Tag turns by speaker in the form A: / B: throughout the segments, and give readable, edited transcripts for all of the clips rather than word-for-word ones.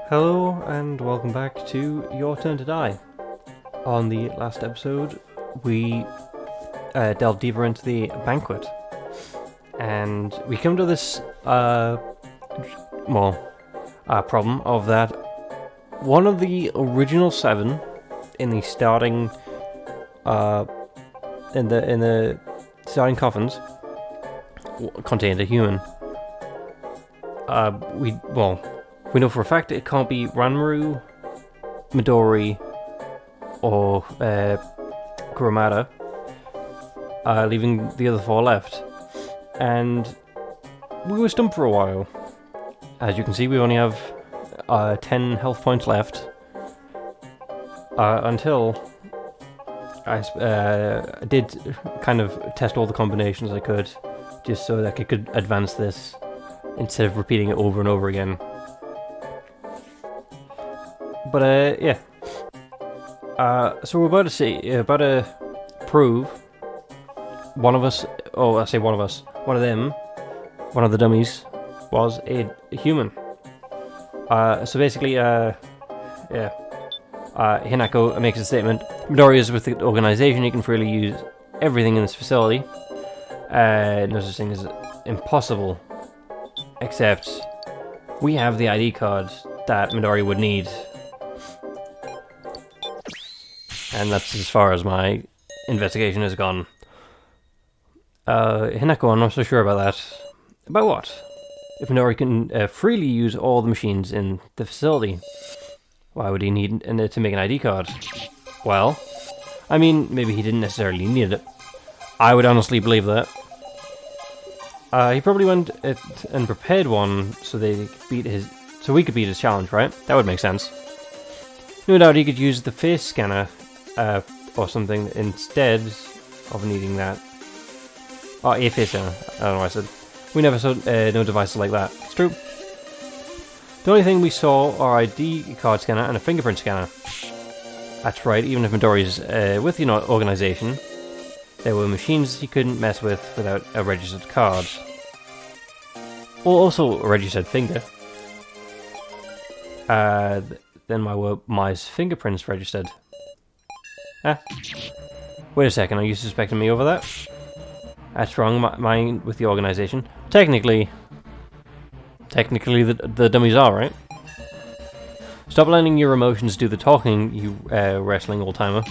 A: Hello and welcome back to Your Turn to Die. On the last episode, we delved deeper into the banquet, and we come to this problem of that one of the original 7 in the starting in the starting coffins contained a human. We know for a fact it can't be Ranmaru, Midori, or Kurumada, leaving the other 4 left. And we were stumped for a while. As you can see, we only have 10 health points left. Until I did kind of test all the combinations I could, just so that I could advance this instead of repeating it over and over again. But yeah. So we're about to prove one of us, one of them, one of the dummies, was a human. So basically, Hinako makes a statement. Midori is with the organization, he can freely use everything in this facility. No such thing as impossible. Except, we have the ID card that Midori would need. And that's as far as my investigation has gone. Hinako, I'm not so sure about that. About what? If Midori can freely use all the machines in the facility, why would he need to make an ID card? Well, I mean, maybe he didn't necessarily need it. I would honestly believe that. He probably went and prepared one so we could beat his challenge, right? That would make sense. No doubt he could use the face scanner or something instead of needing that. Oh, a face scanner. I don't know what I said. We never saw no devices like that. It's true. The only thing we saw are ID card scanner and a fingerprint scanner. That's right, even if Midori's with the organization, there were machines he couldn't mess with without a registered card. Or also a registered finger. Then why were my fingerprints registered? Wait a second, are you suspecting me over that? That's wrong, mine with the organization. Technically the dummies are, right? Stop letting your emotions do the talking, you wrestling old-timer.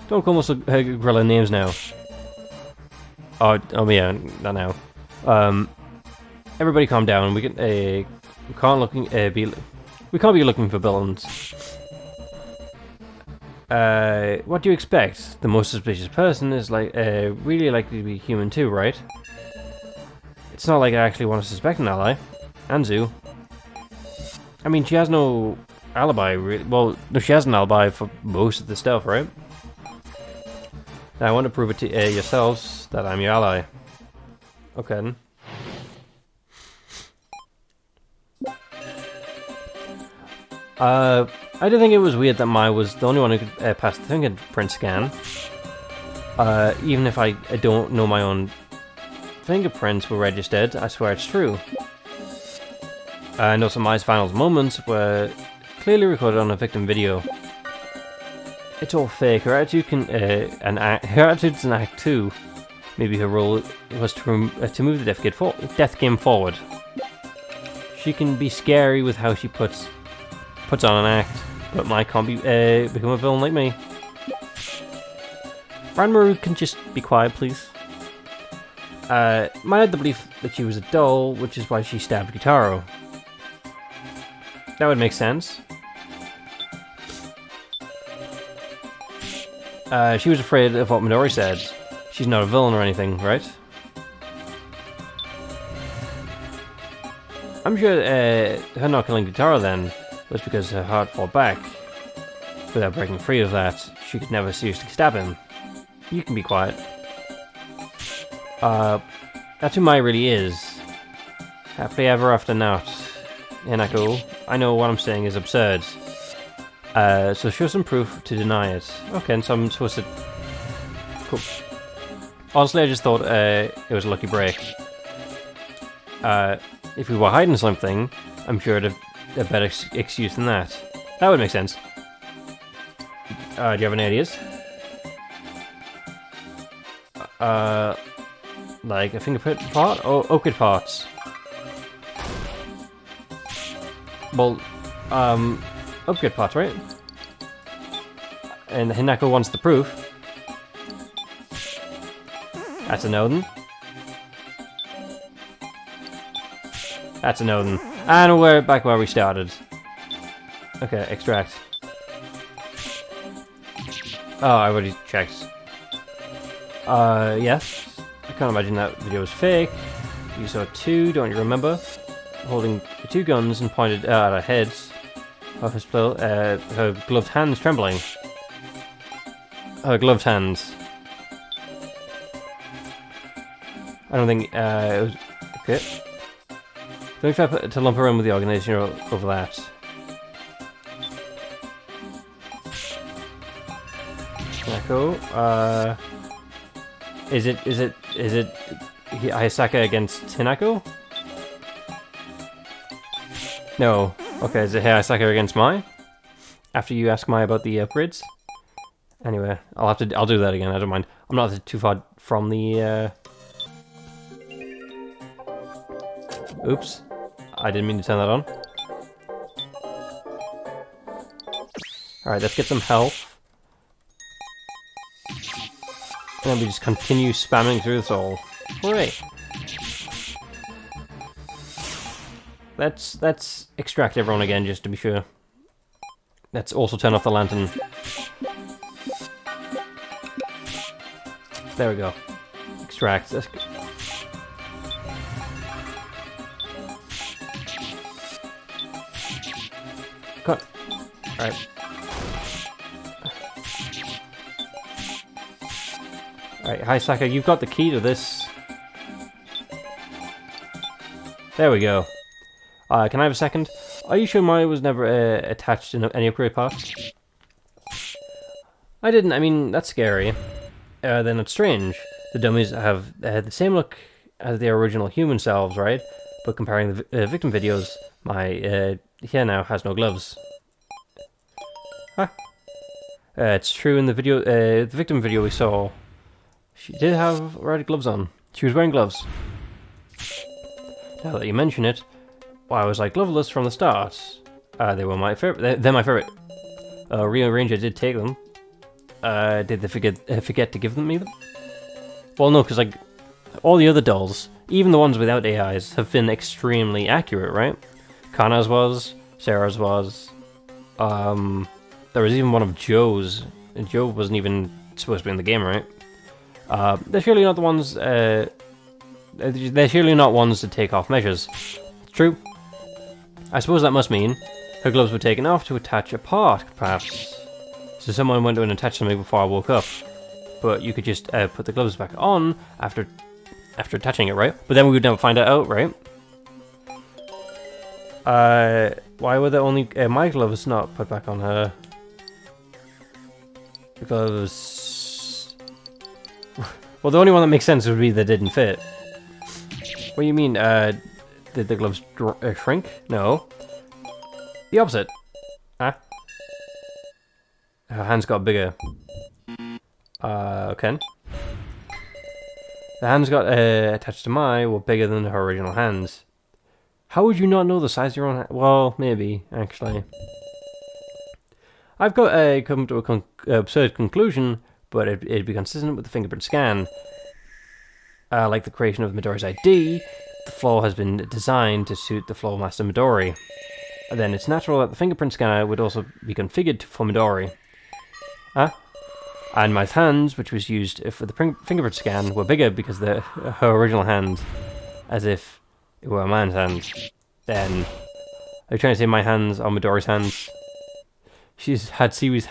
A: Don't call us gorilla names now. Oh yeah, not now. Everybody calm down. We can't be looking for villains. What do you expect? The most suspicious person is really likely to be human too, right? It's not like I actually want to suspect an ally. Anzu. I mean, she has no alibi, really. Well, no, she has an alibi for most of the stuff, right? Now, I want to prove it to yourselves that I'm your ally. Okay, then. I did think it was weird that Mai was the only one who could pass the fingerprint scan. Even if I don't know my own fingerprints were registered, I swear it's true. I know some Mai's final moments were clearly recorded on a victim video. It's all fake. Her attitude her attitude's an act too. Maybe her role was to move the death game forward. She can be scary with how she puts on an act, but Mai can't become a villain like me. Ranmaru can just be quiet, please. Mai had the belief that she was a doll, which is why she stabbed Gitaro. That would make sense. She was afraid of what Midori said. She's not a villain or anything, right? I'm sure her not killing Gitaro then was because her heart fought back. Without breaking free of that, she could never seriously stab him. You can be quiet. That's who Mai really is. Happily ever after not. Hinako, I know what I'm saying is absurd. So show some proof to deny it. Okay, and so I'm supposed to... Cool. Honestly, I just thought it was a lucky break. If we were hiding something, I'm sure a better excuse than that. That would make sense. Do you have any ideas? Like a fingerprint part or orchid parts? Well, upgrade parts, right? And Hinako wants the proof. That's a no then. That's a no then. And we're back where we started. Okay, extract. Oh, I already checked. Yes. I can't imagine that video was fake. You saw two, don't you remember? Holding two guns and pointed at our heads. Her gloved hands trembling. Her gloved hands. I don't think, it was... Okay. Don't try to lump around with the organization over that. Hinako, is it Hayasaka against Hinako? No. Okay, is it Hayasaka against Mai? After you ask Mai about the upgrades? Anyway, I'll do that again, I don't mind. I'm not too far from the, Oops. I didn't mean to turn that on. Alright, let's get some health. And then we just continue spamming through this all. Hooray! Let's extract everyone again, just to be sure. Let's also turn off the lantern. There we go. Extract. Cut. Alright. Alright, Hayasaka, you've got the key to this. There we go. Can I have a second? Are you sure Maya was never attached to any upgrade parts? I didn't. I mean, that's scary. Then it's strange. The dummies have the same look as their original human selves, right? But comparing the victim videos, my here now has no gloves. Huh? It's true in the video, the victim video we saw. She did have already gloves on. She was wearing gloves. Now that you mention it, well, I was like gloveless from the start. They were my favorite. They're my favorite. Rio Ranger did take them. Did they forget to give me them? Well, no, because like all the other dolls, even the ones without AIs, have been extremely accurate, right? Kana's was, Sarah's was. There was even one of Joe's, and Joe wasn't even supposed to be in the game, right? They're surely not the ones. They're surely not ones to take off measures. True. I suppose that must mean her gloves were taken off to attach a part, perhaps. So someone went and attached something before I woke up. But you could just put the gloves back on after attaching it, right? But then we would never find it out, right? Why were there only my gloves not put back on her? Because... well, the only one that makes sense would be that didn't fit. What do you mean, did the gloves shrink? No. The opposite. Huh? Her hands got bigger. Okay. The hands got attached to mine were bigger than her original hands. How would you not know the size of your own hand? Well, maybe, actually. I've got come to an absurd conclusion, but it'd be consistent with the fingerprint scan. Like the creation of Midori's ID, the floor has been designed to suit the floor master Midori. And then it's natural that the fingerprint scanner would also be configured for Midori. And my hands, which was used for the fingerprint scan, were bigger because they're her original hands, as if it were a man's hands. Then, are you trying to say my hands are Midori's hands? She's had Seaweed's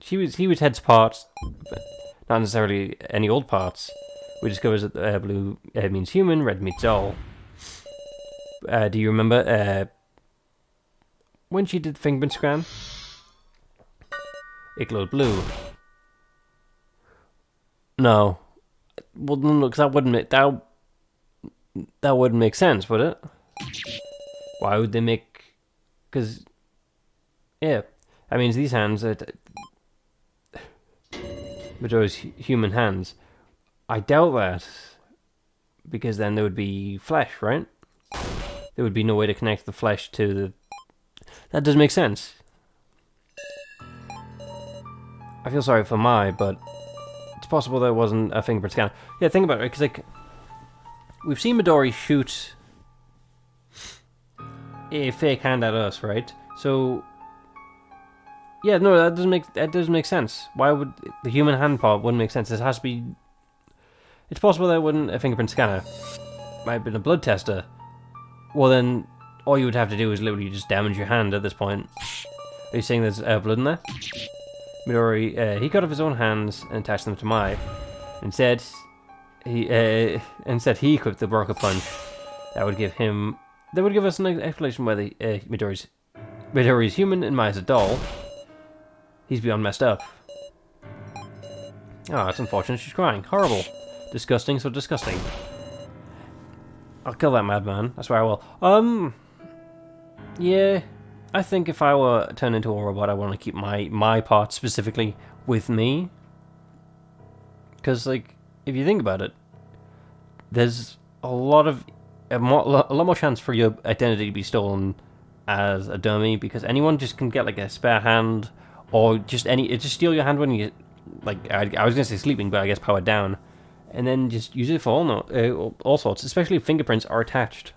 A: Seaweed's head's parts, but not necessarily any old parts. We discovered that blue means human, red means doll. Do you remember when she did the fingerprint scan? It glowed blue. No. Well, no, because that wouldn't make sense, would it? Why would they make Because, yeah, that means these hands are Midori's human hands. I doubt that, because then there would be flesh, right? There would be no way to connect the flesh to the... That doesn't make sense. I feel sorry for Mai, but it's possible there wasn't a fingerprint scanner. Yeah, think about it, because like, we've seen Midori shoot a fake hand at us, right? So, yeah, no, that doesn't make sense. Why would the human hand part wouldn't make sense? It has to be. It's possible there wasn't a fingerprint scanner. Might have been a blood tester. Well, then all you would have to do is literally just damage your hand at this point. Are you saying there's blood in there? Midori, he cut off his own hands and attached them to Mai. Instead, he equipped the Baraka Punch. That would give us an explanation whether Midori's human and Mai's a doll. He's beyond messed up. Oh, it's unfortunate she's crying. Horrible. Disgusting, so disgusting. I'll kill that madman. That's where I will. Yeah. I think if I were turned into a robot, I want to keep my part specifically with me. Because, like, if you think about it, there's a lot more chance for your identity to be stolen as a dummy, because anyone just can get like a spare hand, or just steal your hand when you, like, I was gonna say sleeping, but I guess powered down, and then just use it for all sorts, especially if fingerprints are attached.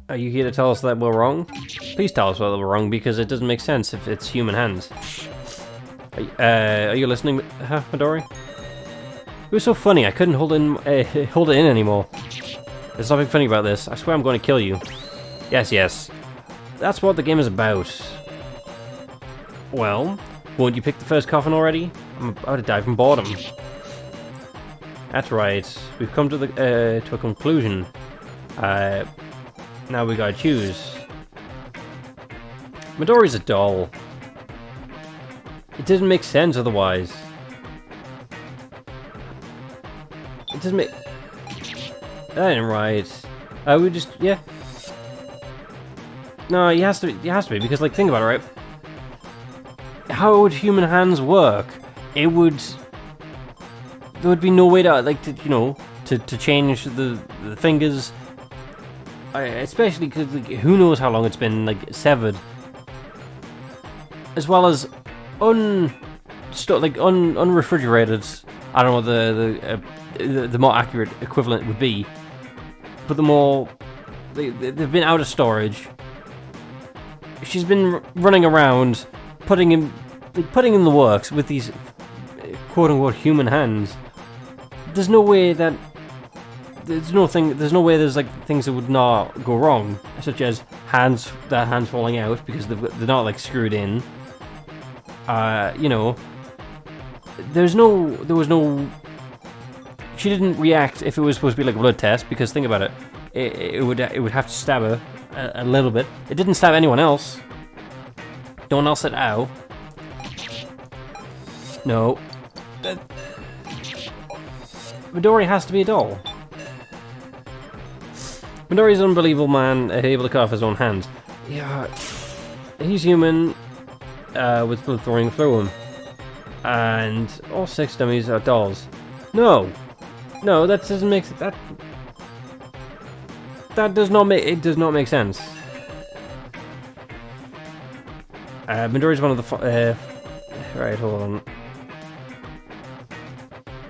A: Are you here to tell us that we're wrong? Please tell us that we're wrong, because it doesn't make sense if it's human hands. Are you listening, Midori? It was so funny, I couldn't hold it in anymore. There's nothing funny about this. I swear I'm going to kill you. Yes, yes. That's what the game is about. Well, won't you pick the first coffin already? I'm about to die from boredom. That's right. We've come to a conclusion. Now we gotta choose. Midori's a doll. It doesn't make sense otherwise. It doesn't make... That ain't right. We just... Yeah. No, he has to be, because, like, think about it, right? How would human hands work? It would... There would be no way to, like, to change the fingers. Especially because, like, who knows how long it's been, like, severed. As well as unrefrigerated. I don't know what the more accurate equivalent would be, but the more they've been out of storage. She's been running around, putting in the works with these quote unquote human hands. There's no way that there's no way there's like things that would not go wrong, such as hands falling out because they're not like screwed in. There was no. She didn't react if it was supposed to be like a blood test, because think about it, it would have to stab her a little bit. It didn't stab anyone else. No one else said ow. No. Midori has to be a doll. Midori's an unbelievable man, able to cut off his own hands. Yeah, he's human, with blood flowing through him. And all 6 dummies are dolls. No, that doesn't make that. That does not make it. Does not make sense. Midori's one of the. Right, hold on.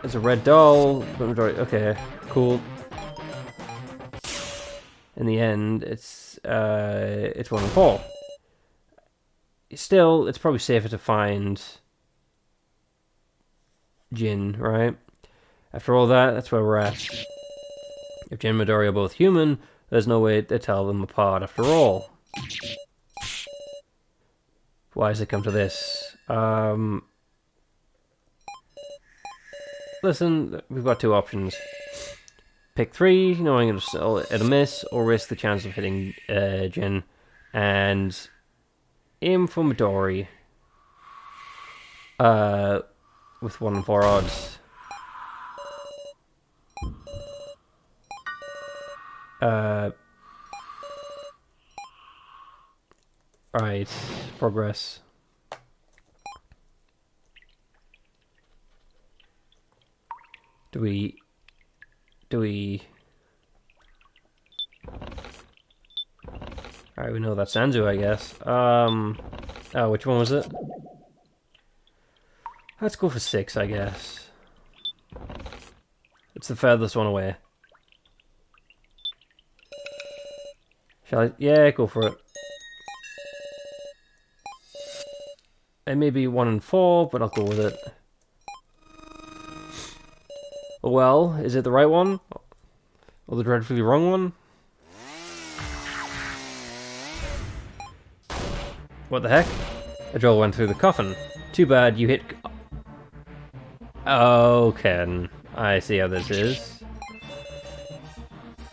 A: It's a red doll. Midori. Okay, cool. In the end, it's 1 and 4. Still, it's probably safer to find Jin, right? After all that, that's where we're at. If Jin and Midori are both human, there's no way to tell them apart after all. Why does it come to this? Listen, we've got 2 options. Pick 3, knowing it'll miss, or risk the chance of hitting Jin, and aim for Midori with 1 in 4 odds. Alright, progress. Do we... Alright, we know that's Sanzu, I guess. Oh, which one was it? Let's go for 6, I guess. It's the furthest one away. Shall I? Yeah, go for it. It may be 1 and 4, but I'll go with it. Well, is it the right one? Or the dreadfully wrong one? What the heck? A drill went through the coffin. Too bad you hit... Okay, I see how this is.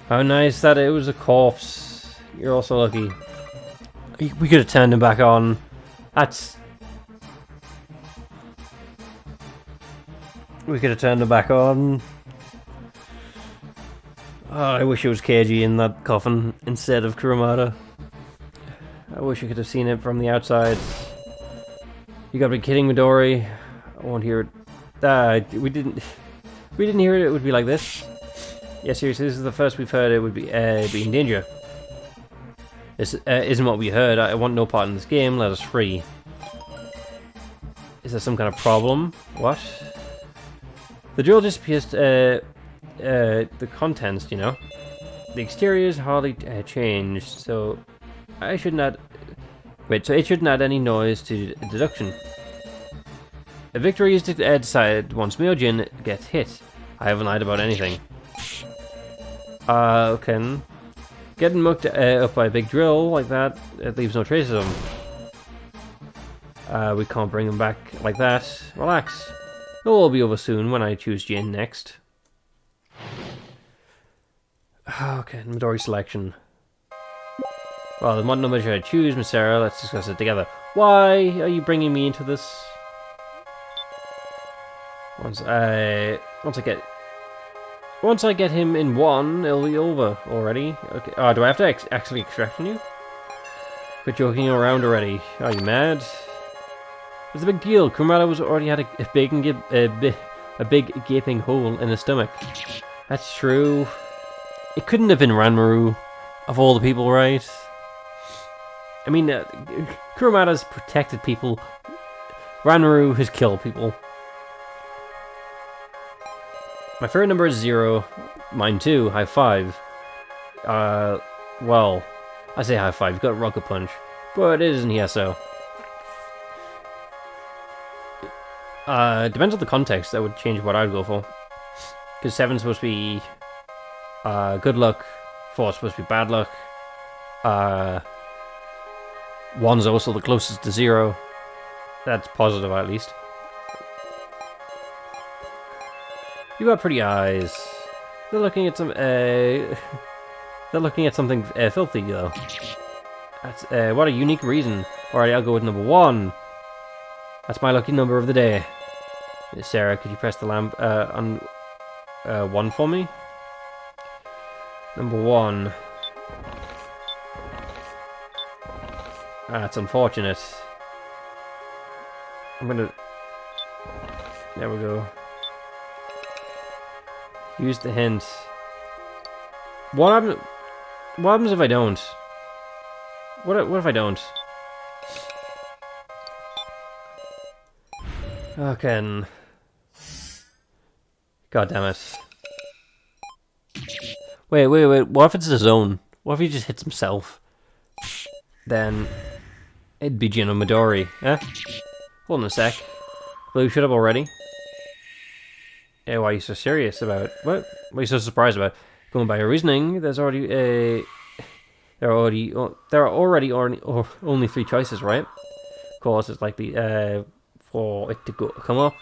A: How nice that it was a corpse. You're also lucky. We could have turned him back on. That's... We could have turned him back on. Oh, I wish it was KG in that coffin instead of Kurumada. I wish I could have seen it from the outside. You gotta be kidding, Midori. I won't hear it. We didn't hear it. It would be like this. Yeah, seriously, this is the first we've heard it would be in danger. This isn't what we heard. I want no part in this game. Let us free. Is there some kind of problem? What? The drill just pierced the contents, you know. The exterior is hardly changed, so I should not... Wait, so it shouldn't add any noise to deduction. A victory is decided once Myojin gets hit. I haven't lied about anything. Okay. Getting mucked up by a big drill like that, it leaves no traces of him. We can't bring him back like that. Relax. It'll all be over soon when I choose Jin next. Okay, Midori selection. Well, what number should I choose, Miss Sarah? Let's discuss it together. Why are you bringing me into this? Once I get him in 1, it'll be over already. Okay. Oh, do I have to actually extract from you? Quit joking around already. Are you mad? It's a big deal. Kurumada was already had a big gaping hole in his stomach. That's true. It couldn't have been Ranmaru, of all the people, right? I mean, Kurumada's protected people. Ranmaru has killed people. My favorite number is 0. Mine too. High 5. Well, I say high 5. You've got Rocket Punch, but it isn't here, so. Depends on the context. That would change what I'd go for. Because 7's supposed to be good luck. 4's supposed to be bad luck. 1's also the closest to 0. That's positive, at least. You got pretty eyes. They're looking at some. They're looking at something filthy, though. That's what a unique reason. Alright, I'll go with number 1. That's my lucky number of the day. Sarah, could you press the lamp on 1 for me? Number 1. That's unfortunate. I'm gonna... There we go. Use the hint. What happens if I don't? What if I don't? Okay. God damn it. Wait. What if it's a zone? What if he just hits himself? Then it'd be Jin or Midori. Eh? Hold on a sec. Blue, shut up already. Yeah, why are you so serious about what? What are you so surprised about? Going by your reasoning, there's already there are already only 3 choices, right? Of course, it's likely for it to come up.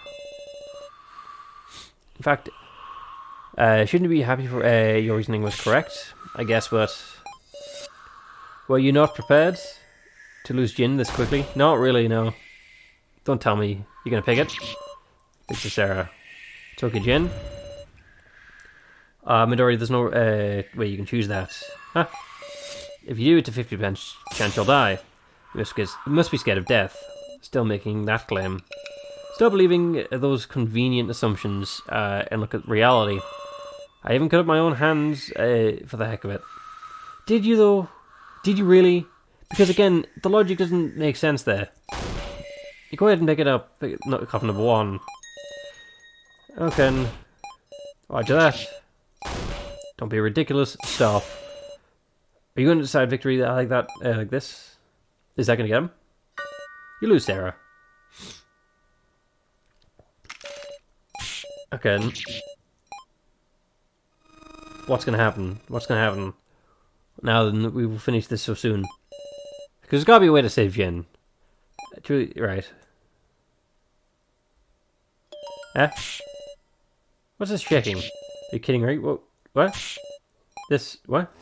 A: In fact, shouldn't you be happy for your reasoning was correct? I guess, but were you not prepared to lose Jin this quickly? Not really, no. Don't tell me you're gonna pick it. It's Sarah. It's okay, Jin. Midori, there's no way you can choose that. Huh? If you do, it's a 50% chance you'll die. You must be scared of death. Still making that claim. Still believing those convenient assumptions and look at reality. I even cut up my own hands for the heck of it. Did you, though? Did you really? Because, again, the logic doesn't make sense there. You go ahead and pick it up. Coffin number 1. Okay. Roger that. Don't be ridiculous. Stop. Are you going to decide victory like that, like this? Is that going to get him? You lose, Sarah. Okay. What's going to happen? What's going to happen? Now then, we will finish this so soon. Because there's got to be a way to save Jin. Truly, right. Eh? What's this checking? Are you kidding, right? What? This, what?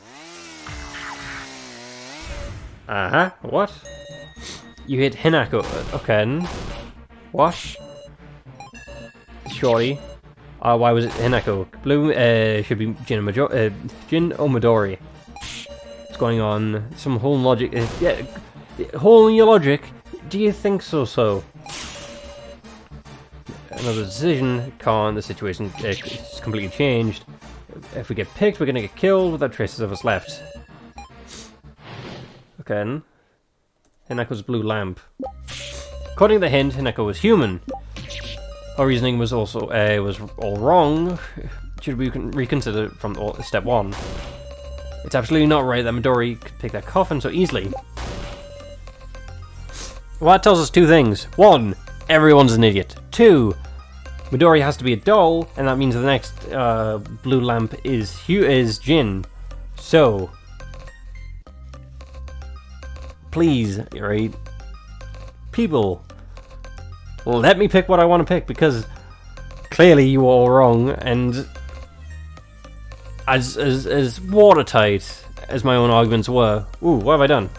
A: Uh-huh, what? You hit Hinako. Okay. What? Shorty. Why was it Hinako? Blue, should be Jin Omidori. What's going on? Some whole logic. Yeah, hole in your logic? Do you think so? Another decision. The situation is completely changed. If we get picked, we're gonna get killed without traces of us left. Okay. Hinako's blue lamp. According to the hint, Hinako was human. Our reasoning was also was all wrong. Should we reconsider from step 1? It's absolutely not right that Midori could pick that coffin so easily. Well, that tells us 2 things. 1, everyone's an idiot. 2, Midori has to be a doll, and that means the next blue lamp is Jin. So, please, right? People, let me pick what I want to pick, because clearly you were all wrong, and as watertight as my own arguments were. Ooh, what have I done?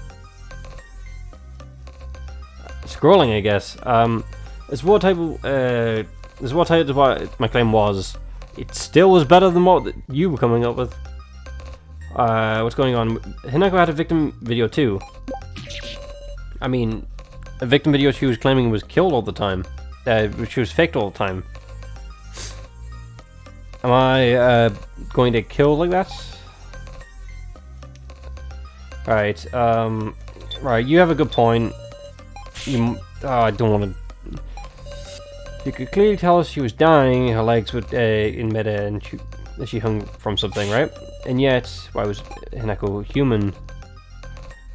A: Scrolling, I guess. As watertight as what my claim was, it still was better than what you were coming up with. What's going on? Hinako had a victim video too. I mean, a victim video she was claiming was killed all the time. She was faked all the time. Am I going to kill like that? Right. Right. You have a good point. I don't want to. You could clearly tell us she was dying. Her legs were in midair, and she hung from something, right? And yet, why was Hinako human?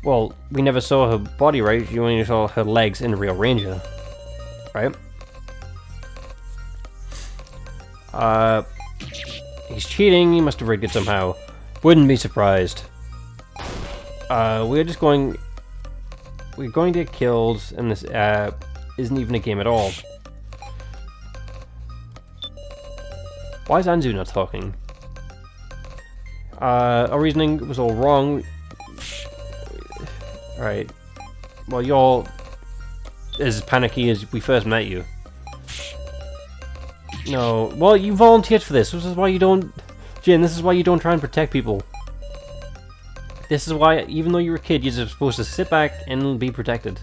A: Well, we never saw her body, right? You only saw her legs in the Real Ranger, right? He's cheating. He must have rigged it somehow. Wouldn't be surprised. We're going to get killed, and this isn't even a game at all. Why is Anzu not talking? Our reasoning was all wrong. Alright. Well, you're as panicky as we first met you. No. Well, you volunteered for this. This is why you don't... Jin, this is why you don't try and protect people. This is why, even though you're a kid, you're supposed to sit back and be protected.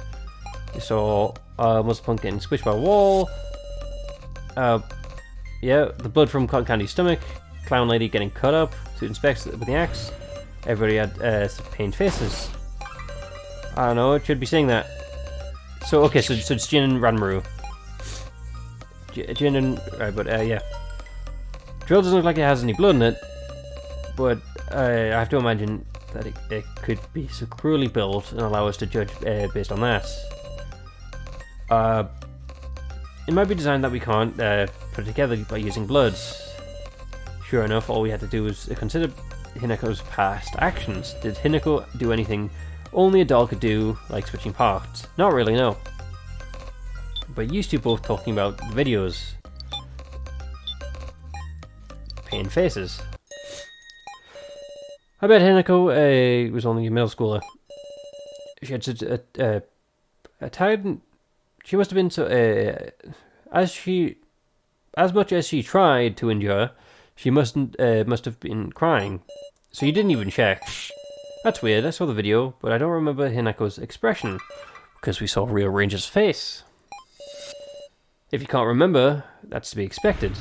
A: You saw Muscle Punk getting squished by a wall. Yeah, the blood from Cotton Candy's stomach. Clown Lady getting cut up to inspect with the axe. Everybody had pained faces. I don't know, it should be saying that. So, okay, so it's Jin and Ranmaru. Jin and... Right, but, yeah. Drill doesn't look like it has any blood in it, but I have to imagine that it could be so cruelly built and allow us to judge based on that. It might be designed that we can't put it together by using bloods. Sure enough, all we had to do was consider Hinako's past actions. Did Hinako do anything only a doll could do, like switching parts? Not really, no. But used to both talking about videos. Pain faces. I bet Hinako was only a middle schooler. She had such a tired... She must have been so... as much as she tried to endure, She must have been crying. So you didn't even check. That's weird. I saw the video, but I don't remember Hineko's expression because we saw real Ranger's face. If you can't remember, that's to be expected.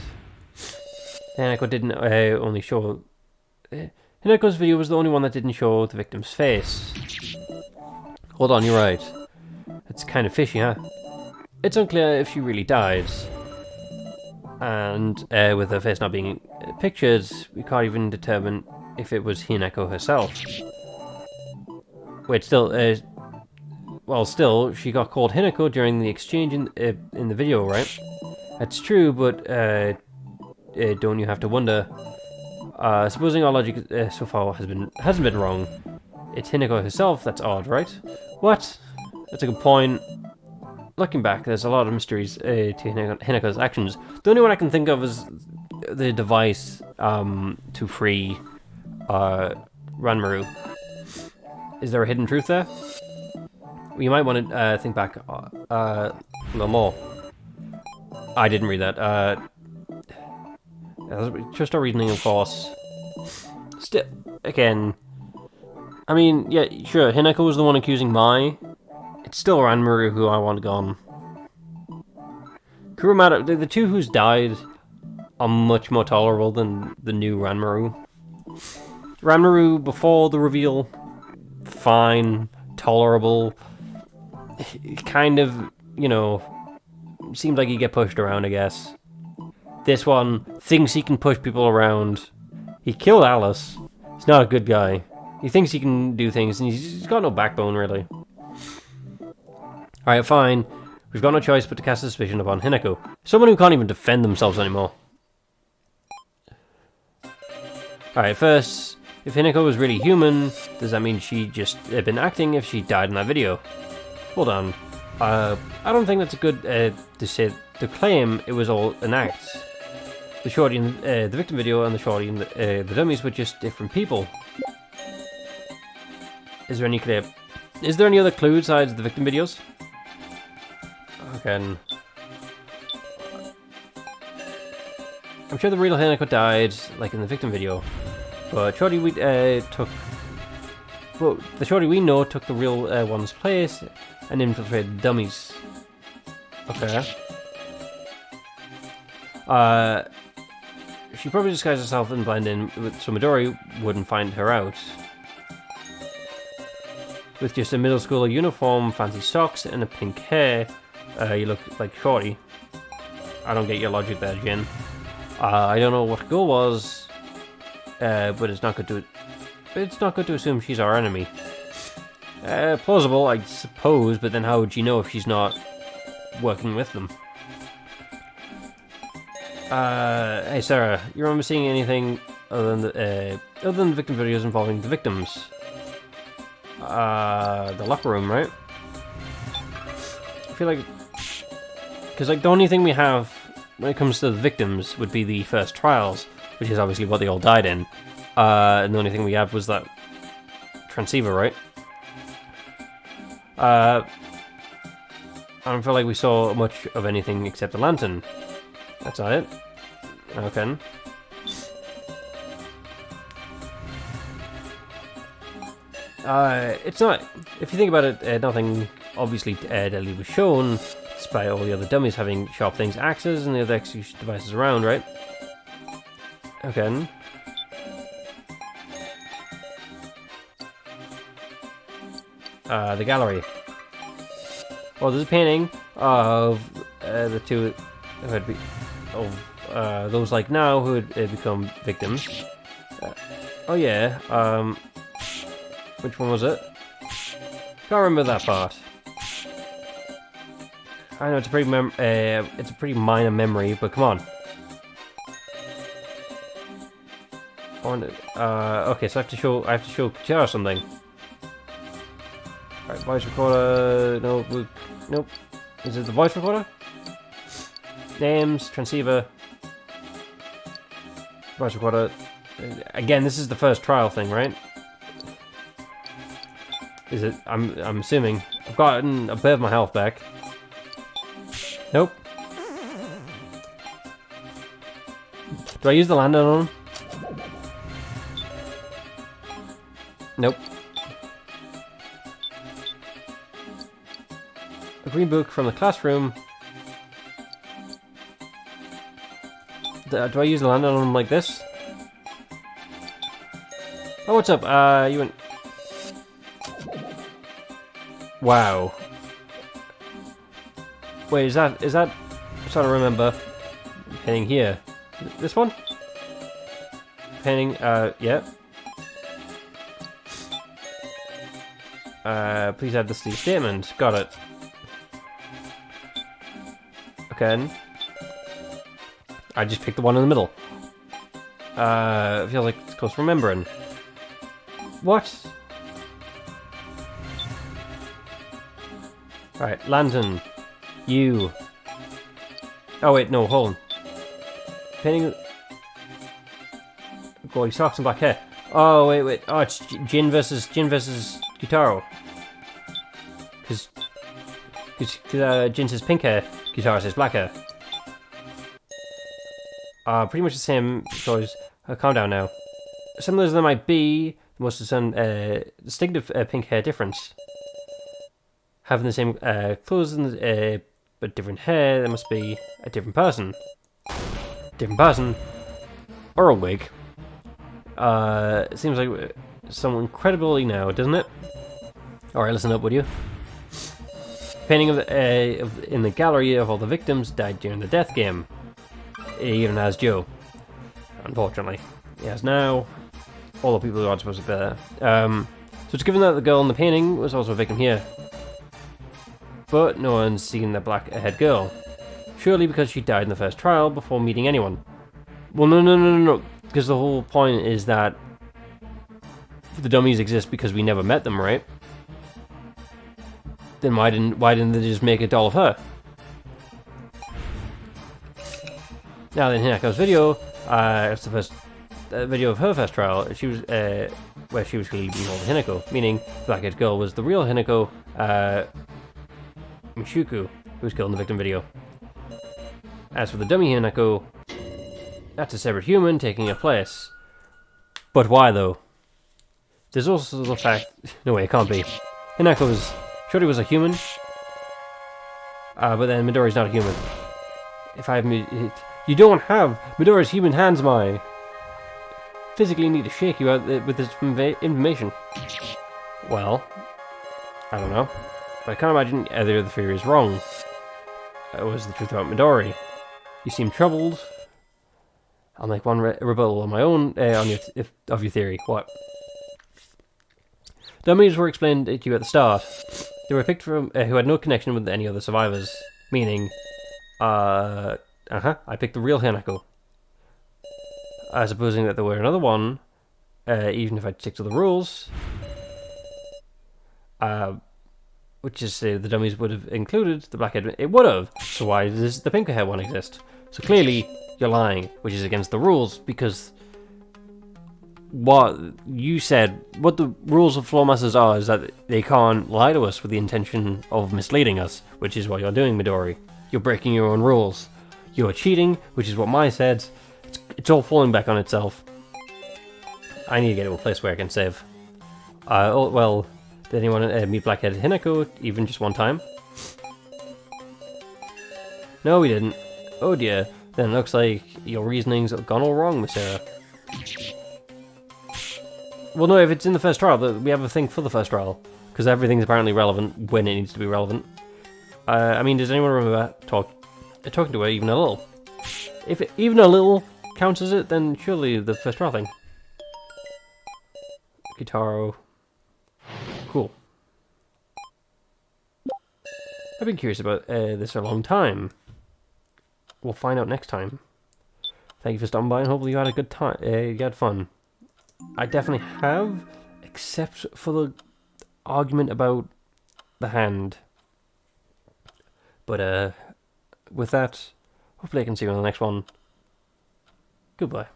A: Hineko didn't only show... Hineko's video was the only one that didn't show the victim's face. Hold on, you're right. It's kind of fishy, huh? It's unclear if she really died. And with her face not being pictured, we can't even determine if it was Hineko herself. Wait, still... well, still, she got called Hineko during the exchange in the video, right? That's true, but don't you have to wonder? Supposing our logic so far hasn't been wrong, it's Hineko herself that's odd, right? What? That's a good point. Looking back, there's a lot of mysteries to Hineko's actions. The only one I can think of is the device to free Ranmaru. Is there a hidden truth there? You might want to think back a little more. I didn't read that. Just our reasoning, of course. Still, again, I mean, yeah, sure, Hineko was the one accusing Mai. It's still Ranmaru who I want gone. Kurumada, the two who's died are much more tolerable than the new Ranmaru. Ranmaru, before the reveal, fine, tolerable. Kind of, you know, seems like he get pushed around, I guess. This one thinks he can push people around. He killed Alice. He's not a good guy. He thinks he can do things, and he's got no backbone, really. Alright, fine. We've got no choice but to cast suspicion upon Hineko. Someone who can't even defend themselves anymore. Alright, first, if Hineko was really human, does that mean she just had been acting if she died in that video? Hold on. I don't think that's a good to claim it was all an act. The shorty in the victim video and the shorty in the dummies were just different people. Is there any other clue besides the victim videos? Okay. I'm sure the real Hineko died, like in the victim video, but shorty the shorty we know took the real one's place and infiltrated the dummies. Okay. She probably disguised herself and blend in, so Midori wouldn't find her out. With just a middle schooler uniform, fancy socks, and a pink hair, you look like Shorty. I don't get your logic there, Jin. I don't know what the goal was, but it's not good to assume she's our enemy. Plausible, I suppose, but then how would you know if she's not working with them? Hey Sarah, you remember seeing anything other than the victim videos involving the victims? The locker room, right? I feel like, because like the only thing we have when it comes to the victims would be the first trials, which is obviously what they all died in. And the only thing we have was that transceiver, right? I don't feel like we saw much of anything except the lantern. That's not it. Okay. It's not. If you think about it, nothing obviously deadly was shown, despite all the other dummies having sharp things, axes, and the other execution devices around, right? Okay. The gallery. Well, there's a painting of the two who had those like now who had become victims. Oh yeah. Which one was it? Can't remember that part. I know it's a pretty minor memory, but come on. Okay, so I have to show Kuchara something. Alright, voice recorder. Nope. Is it the voice recorder? Names, transceiver, voice recorder. Again, this is the first trial thing, right? Is it? I'm assuming. I've gotten a bit of my health back. Nope. Do I use the lantern on him? Nope. A green book from the classroom. Do I use the lantern on him like this? Oh, what's up? You went... Wow. Wait, is that... I'm trying to remember. Painting here. This one? Painting, yeah. Please add this to your statement. Got it. Okay. I just picked the one in the middle. I feel like it's close to remembering. What? Alright, lantern. You. Oh wait, no, hold on. Painting... Gory socks and black hair. Oh, wait. Oh, it's Jin versus Gyutaro. Because Jin says pink hair, Gyutaro says black hair. Pretty much the same choice. Calm down now. Similar as there might be, there must have some distinctive pink hair difference. Having the same clothes and but different hair, there must be a different person. Different person. Or a wig. It seems like someone incredibly now, doesn't it? Alright, listen up, would you? Painting in the gallery of all the victims died during the death game. It even has Joe. Unfortunately. He has now. All the people who aren't supposed to be there. So it's given that the girl in the painting was also a victim here. But no one's seen the black-haired girl. Surely because she died in the first trial before meeting anyone. Well, no. Because the whole point is that the dummies exist because we never met them, right? Then why didn't they just make a doll of her? Now then, Hinako's video, it's the first video of her first trial. She was where she was clearly being called Hinako, meaning the black-haired girl was the real Hinako, Mishuku, who was killed in the victim video. As for the dummy Hinako, that's a separate human taking her place. But why, though? There's also the fact... No way, it can't be. Hinako was... Shorty was a human. But then Midori's not a human. If I have... You don't have Midori's human hands, Mai. Physically need to shake you out with this information. Well... I don't know. But I can't imagine either of the theory is wrong. It was the truth about Midori. You seem troubled. I'll make one rebuttal on my own of your theory. What? Dummies were explained to you at the start. They were picked from who had no connection with any other survivors. Meaning, I picked the real Hinako. Supposing that there were another one, even if I'd stick to the rules, which is say the dummies would have included the blackhead. It would have. So why does the pink hair one exist? So clearly you're lying, which is against the rules, because what you said, what the rules of Floor Masters are, is that they can't lie to us with the intention of misleading us, which is what you're doing, Midori. You're breaking your own rules. You're cheating, which is what Mai said. It's all falling back on itself. I need to get to a place where I can save. Oh, well, did anyone meet Blackheaded Hinako even just one time? No, we didn't. Oh dear. Then it looks like your reasoning's gone all wrong, Miss Sarah. Well, no, if it's in the first trial, we have a thing for the first trial. Because everything's apparently relevant when it needs to be relevant. I mean, does anyone remember talking to her even a little? If even a little counts as it, then surely the first trial thing. Gyutaro. Cool. I've been curious about this for a long time. We'll find out next time. Thank you for stopping by, and hopefully you had a good time. You had fun. I definitely have, except for the argument about the hand. But with that, hopefully I can see you on the next one. Goodbye.